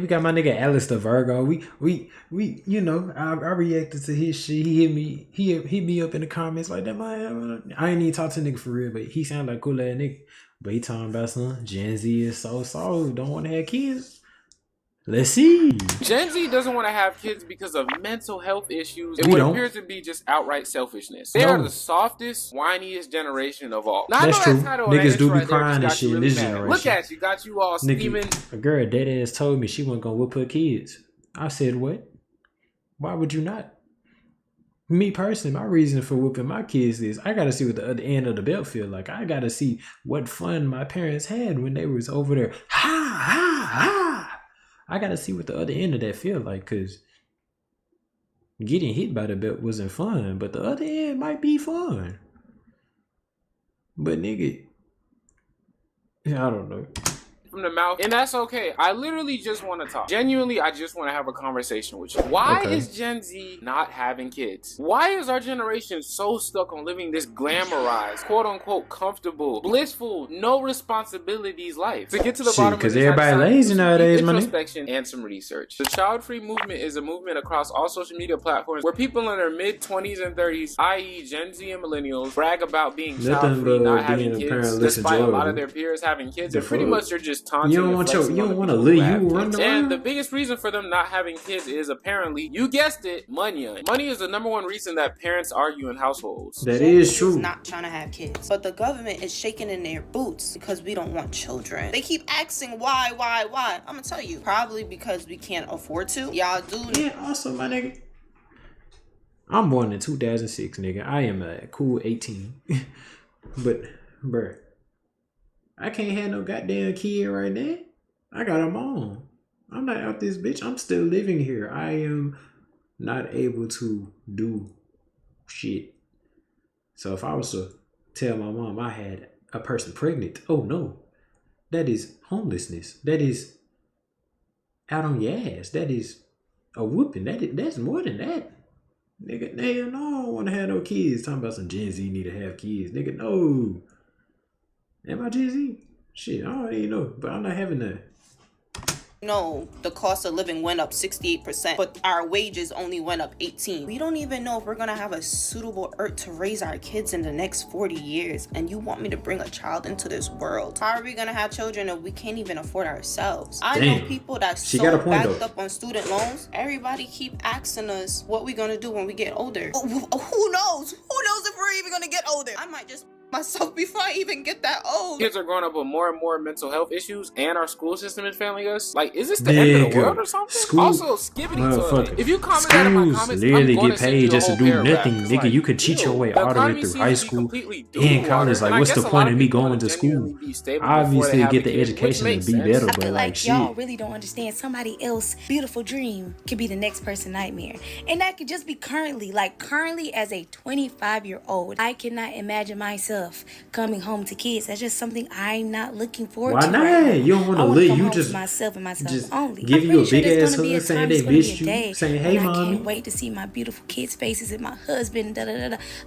We got my nigga Alice the Virgo. We you know, I reacted to his shit. He hit me up in the comments like that. Man, I ain't even talk to nigga for real, but he sound like cool ass nigga. But he talking about some Gen Z is so don't want to have kids. Let's see. Gen Z doesn't want to have kids because of mental health issues and what appears to be just outright selfishness. They are the softest, whiniest generation of all. Now, that's true. Niggas do be right crying and shit in this generation. Look at you, got you all steaming. A girl dead ass told me she wasn't gonna whoop her kids. I said, what? Why would you not? Me personally, my reason for whooping my kids is I gotta see what the other end of the belt feel like. I gotta see what fun my parents had when they was over there. Ha ha ha! I gotta see what the other end of that feel like, cause getting hit by the belt wasn't fun, but the other end might be fun. But nigga, I don't know. From the mouth, and that's okay. I literally just want to talk. Genuinely, I just want to have a conversation with you. Why is Gen Z not having kids? Why is our generation so stuck on living this glamorized, quote unquote, comfortable, blissful, no responsibilities life? To get to the bottom of this, because everybody lazy nowadays, man. Introspection and some research. The child-free movement is a movement across all social media platforms where people in their mid-20s and 30s, i.e. Gen Z and millennials, brag about being child-free, not having kids, despite a lot of their peers having kids, and pretty much they're just taunting. You don't want to live. You run around. And the biggest reason for them not having kids is apparently, you guessed it, money. Money is the #1 reason that parents argue in households. That is true. Not trying to have kids, but the government is shaking in their boots because we don't want children. They keep asking why. I'm gonna tell you, probably because we can't afford to. Y'all do. Yeah. Also, my nigga, I'm born in 2006, nigga. I am a cool 18, but bruh, I can't have no goddamn kid right now. I got them on. I'm not out this bitch. I'm still living here. I am not able to do shit. So if I was to tell my mom I had a person pregnant, oh no. That is homelessness. That is out on your ass. That is a whooping. That's more than that. Nigga, no, I don't want to have no kids. Talking about some Gen Z need to have kids. Nigga, no. Am I Gen Z? Shit, I don't even know, but I'm not having that. No, the cost of living went up 68%, but our wages only went up 18%. We don't even know if we're gonna have a suitable earth to raise our kids in the next 40 years, and you want me to bring a child into this world? How are we gonna have children if we can't even afford ourselves? I know people that's so backed up on student loans. Everybody keep asking us what we gonna do when we get older. Who knows? Who knows if we're even gonna get older? I might just myself before I even get that old. Kids are growing up with more and more mental health issues, and our school system is failing us. Like, is this the end of the world or something? Also, skibbity toilet. If you comment that in my comments, literally get paid just to do nothing, nigga. You could cheat your way all the way through high school and college. Like, what's the point of me going to school? Obviously, get the education and be better, but like, shit. Y'all really don't understand. Somebody else's beautiful dream could be the next person's nightmare, and that could just be currently. Like, currently, as a 25-year-old, I cannot imagine myself coming home to kids. That's just something I'm not looking forward to. Why not? Right, you don't want to live. You just myself and myself just only. Give you a big ass hug saying they missed you, saying, "Hey, mommy." I can't wait to see my beautiful kids' faces and my husband.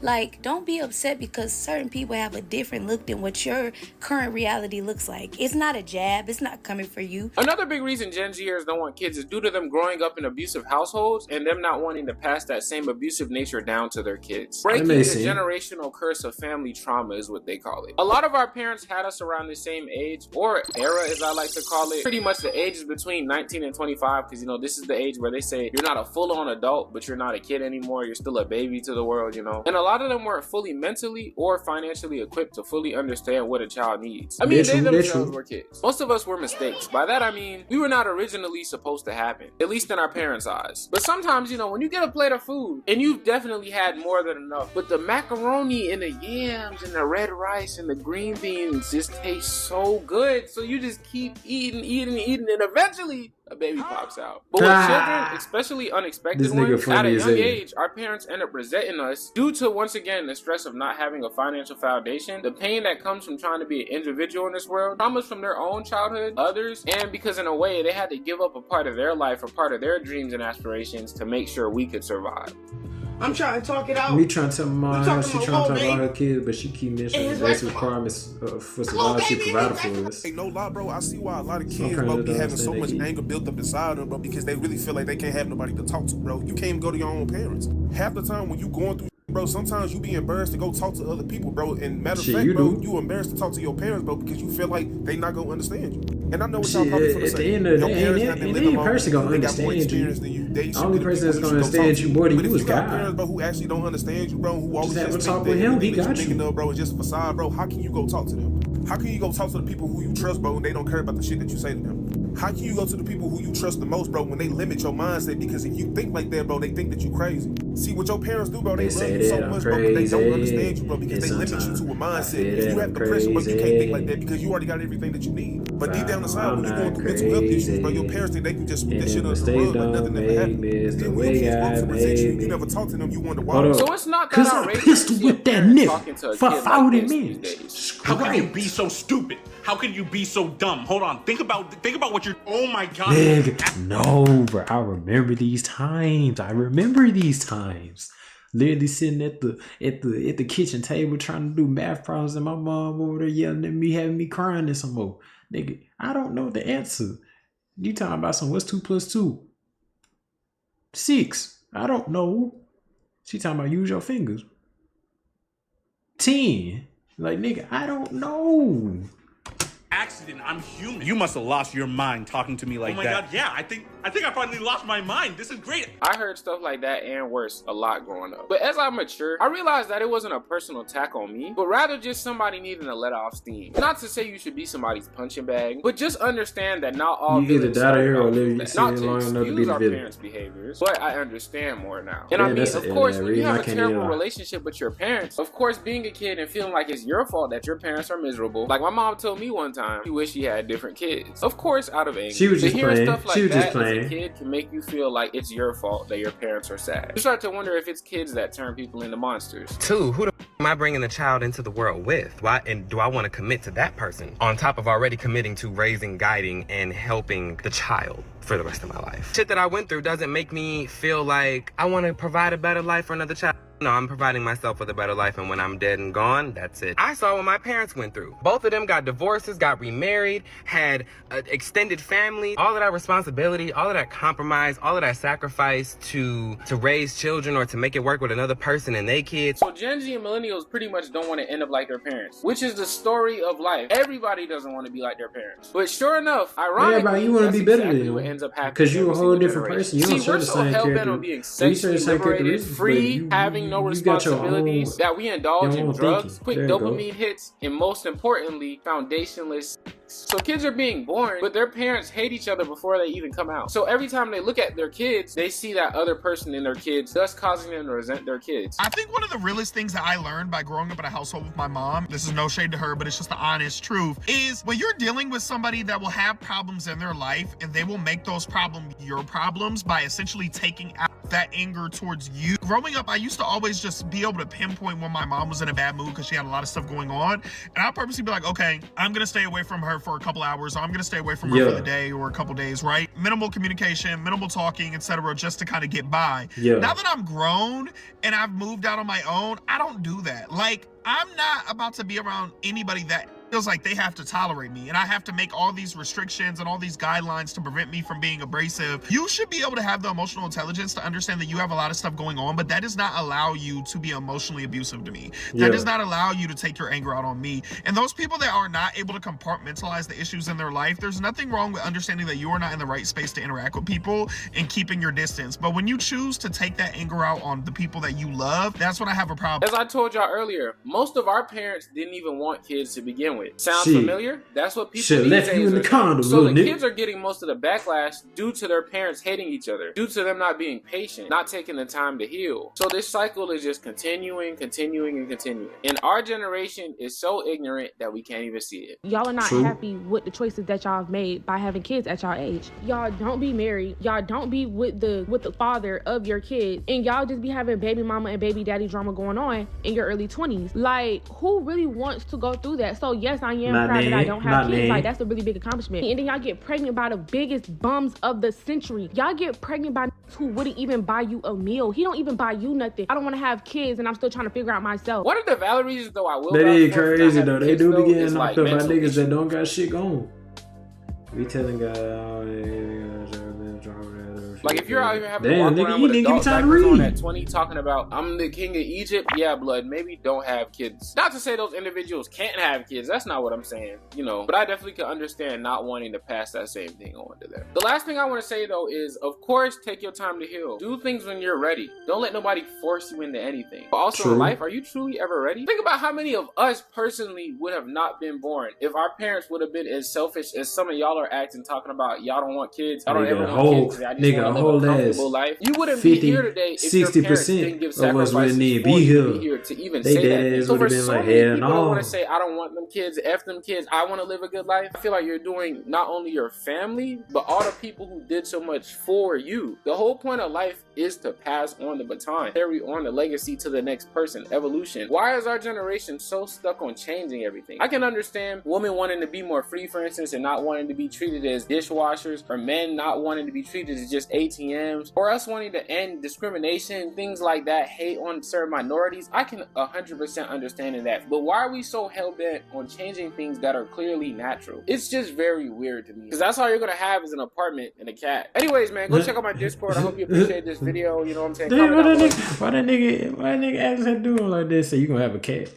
Like, don't be upset because certain people have a different look than what your current reality looks like. It's not a jab. It's not coming for you. Another big reason Gen Zers don't want kids is due to them growing up in abusive households and them not wanting to pass that same abusive nature down to their kids. Breaking the generational curse of family trauma is what they call it. A lot of our parents had us around the same age, or era as I like to call it. Pretty much the age is between 19 and 25, because, you know, this is the age where they say you're not a full-on adult, but you're not a kid anymore. You're still a baby to the world, you know. And a lot of them weren't fully mentally or financially equipped to fully understand what a child needs. I mean, they themselves were kids. Most of us were mistakes. By that I mean, we were not originally supposed to happen, at least in our parents' eyes. But sometimes, you know, when you get a plate of food, and you've definitely had more than enough, but the macaroni and the yams and the red rice and the green beans just taste so good, so you just keep eating, and eventually a baby pops out. But with children, especially unexpected ones, at a young age, our parents end up resenting us due to, once again, the stress of not having a financial foundation, the pain that comes from trying to be an individual in this world, traumas from their own childhood, others, and because in a way they had to give up a part of their life or part of their dreams and aspirations to make sure we could survive. I'm trying to talk it out. Me trying to tell my mom how she trying to talk about her kids, but she keep mentioning the basic requirements for survival provider for us. Ain't no lie, bro. I see why a lot of kids, bro, be having so much anger built up inside them, bro, because they really feel like they can't have nobody to talk to, bro. You can't even go to your own parents. Half the time when you going through, bro, sometimes you be embarrassed to go talk to other people, bro. And matter of fact, bro, you embarrassed to talk to your parents, bro, because you feel like they not gonna understand you. And I know what y'all probably finna say. At the end of the day, ain't person gonna understand you. The only person that's gonna understand you more than you is God. Got parents, bro, who actually don't understand you, bro, who always just talk with him. He got you. Bro, it's just a facade, bro. How can you go talk to them? How can you go talk to the people who you trust, bro, and they don't care about the shit that you say to them? How can you go to the people who you trust the most, bro, when they limit your mindset? Because if you think like that, bro, they think that you crazy. See what your parents do, bro? They love you so much, bro, but they don't understand you, bro, because they limit you to a mindset. If you have depression, bro, you can't think like that because you already got everything that you need. But deep down inside, when you're going through mental health issues, bro, your parents think they can just sweep that shit under the rug like nothing ever happened. Then when your kids grow to resent you, you never talk to them, you wonder why. So it's not that outrageous. Pistol with that nigga for 40 minutes. How can you be so stupid? How can you be so dumb? Hold on. Think about what you're. Oh my god. Nigga, no, bro. I remember these times. Literally sitting at the kitchen table trying to do math problems, and my mom over there yelling at me, having me crying and some more. Nigga, I don't know the answer. You talking about some what's 2 + 2? 6. I don't know. She talking about use your fingers. 10. Like, nigga, I don't know. Accident. I'm human. You must have lost your mind talking to me like that. Oh my god, yeah. I think I finally lost my mind. This is great. I heard stuff like that and worse a lot growing up. But as I matured, I realized that it wasn't a personal attack on me, but rather just somebody needing to let off steam. Not to say you should be somebody's punching bag, but just understand that not all villains start out like that. Not to excuse our parents' behaviors, but I understand more now. And I mean, of course, when you have a terrible relationship with your parents, of course, being a kid and feeling like it's your fault that your parents are miserable. Like my mom told me one time, she wished she had different kids. Of course, out of anger. She was just playing. Stuff like that as a kid can make you feel like it's your fault that your parents are sad. You start to wonder if it's kids that turn people into monsters. 2, who the am I bringing the child into the world with? Why, and do I want to commit to that person on top of already committing to raising, guiding, and helping the child for the rest of my life? Shit that I went through doesn't make me feel like I want to provide a better life for another child. No, I'm providing myself with a better life, and when I'm dead and gone, that's it. I saw what my parents went through. Both of them got divorces, got remarried, had an extended family. All of that responsibility, all of that compromise, all of that sacrifice to raise children or to make it work with another person and their kids. So Gen Z and millennials pretty much don't want to end up like their parents, which is the story of life. Everybody doesn't want to be like their parents. But sure enough, ironically, you want to be better exactly than them. What ends up happening because you're a whole different person. You don't share the same character. Hell-bent on being sexually liberated, free, having no responsibilities, that we indulge in drugs, quick dopamine hits, and most importantly, foundationless. So kids are being born, but their parents hate each other before they even come out. So every time they look at their kids, they see that other person in their kids, thus causing them to resent their kids. I think one of the realest things that I learned by growing up in a household with my mom, this is no shade to her, but it's just the honest truth, is when you're dealing with somebody that will have problems in their life and they will make those problems your problems by essentially taking out that anger towards you. Growing up, I used to always just be able to pinpoint when my mom was in a bad mood because she had a lot of stuff going on. And I'll purposely be like, okay, I'm going to stay away from her for a couple hours. Or I'm going to stay away from her for the day or a couple days, right? Minimal communication, minimal talking, etc., just to kind of get by. Now that I'm grown and I've moved out on my own, I don't do that. Like, I'm not about to be around anybody that feels like they have to tolerate me and I have to make all these restrictions and all these guidelines to prevent me from being abrasive. You should be able to have the emotional intelligence to understand that you have a lot of stuff going on, but that does not allow you to be emotionally abusive to me. That does not allow you to take your anger out on me. And those people that are not able to compartmentalize the issues in their life, there's nothing wrong with understanding that you are not in the right space to interact with people and keeping your distance. But when you choose to take that anger out on the people that you love, that's when I have a problem. As I told y'all earlier, most of our parents didn't even want kids to begin with. Sounds familiar? That's what people these left days you in the condom, so the kids are getting most of the backlash due to their parents hating each other, due to them not being patient, not taking the time to heal. So this cycle is just continuing. And our generation is so ignorant that we can't even see it. Y'all are not happy with the choices that y'all have made by having kids at y'all age. Y'all don't be married. Y'all don't be with the father of your kids. And y'all just be having baby mama and baby daddy drama going on in your early 20s. Like, who really wants to go through that? So yes, I am proud that I don't have kids. Like, that's a really big accomplishment. And then y'all get pregnant by the biggest bums of the century. Y'all get pregnant by who wouldn't even buy you a meal. He don't even buy you nothing. I don't want to have kids and I'm still trying to figure out myself. One of the valid reasons though I will That is crazy though. They do be getting knocked up by niggas issues that don't got shit going. We telling guys, like if you're out here having damn, to walk nigga, around you with didn't give me adult time to diapers on read. at 20 talking about I'm the king of Egypt, yeah, blood, maybe don't have kids. Not to say those individuals can't have kids, that's not what I'm saying, you know, but I definitely can understand not wanting to pass that same thing on to them. The last thing I want to say though is, of course, take your time to heal. Do things when you're ready. Don't let nobody force you into anything. But also in life, are you truly ever ready? Think about how many of us personally would have not been born if our parents would have been as selfish as some of y'all are acting, talking about y'all don't want kids, y'all don't ever want kids, I just want to live a comfortable life. You wouldn't be here today if your parents didn't give sacrifices for you to be here to even say that. So for so many people that want to say, I don't want them kids, F them kids, I want to live a good life, I feel like you're doing not only your family, but all the people who did so much for you. The whole point of life is to pass on the baton, carry on the legacy to the next person, evolution. Why is our generation so stuck on changing everything? I can understand women wanting to be more free, for instance, and not wanting to be treated as dishwashers, or men not wanting to be treated as just ATMs, or us wanting to end discrimination, things like that, hate on certain minorities. I can 100% understand that. But why are we so hell-bent on changing things that are clearly natural? It's just very weird to me, because that's all you're gonna have is an apartment and a cat. Anyways, man, go check out my Discord. I hope you appreciate this video. You know what I'm saying? Damn, why that nigga actually doing like this? So you gonna have a cat?